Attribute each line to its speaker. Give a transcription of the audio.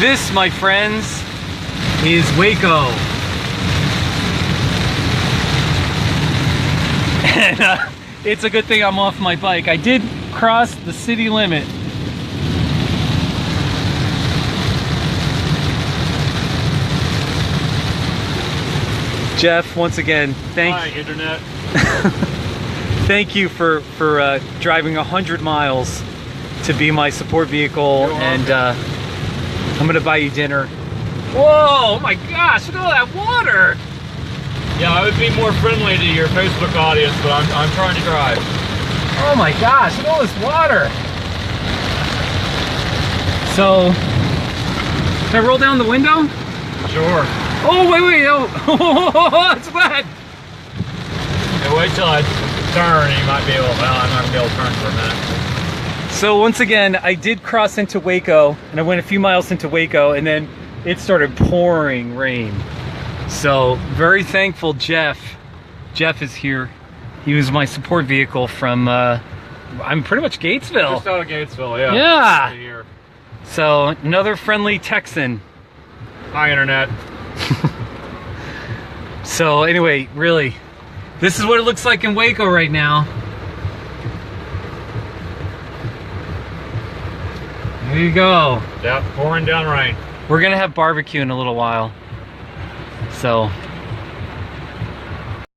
Speaker 1: This, my friends, is Waco. And it's a good thing I'm off my bike. I did cross the city limit. Jeff, once again,
Speaker 2: Hi, Internet.
Speaker 1: thank you for driving 100 miles to be my support vehicle, and I'm gonna buy you dinner. Whoa, oh my gosh, look at all that water!
Speaker 2: Yeah, I would be more friendly to your Facebook audience, but I'm trying to drive.
Speaker 1: Oh my gosh, look at all this water! So, can I roll down the window?
Speaker 2: Sure.
Speaker 1: Oh, wait, oh, it's wet!
Speaker 2: Hey, wait till I turn and you might be able, well, I'm not going to be able to turn for a minute.
Speaker 1: So once again, I did cross into Waco, and I went a few miles into Waco, and then it started pouring rain. So very thankful Jeff is here. He was my support vehicle from, I'm pretty much Gatesville.
Speaker 2: Just out of Gatesville, yeah.
Speaker 1: Yeah.
Speaker 2: Right here.
Speaker 1: So another friendly Texan.
Speaker 2: Hi, Internet.
Speaker 1: So anyway, really, this is what it looks like in Waco right now. There you go.
Speaker 2: Yeah, pouring down rain.
Speaker 1: We're gonna have barbecue in a little while. So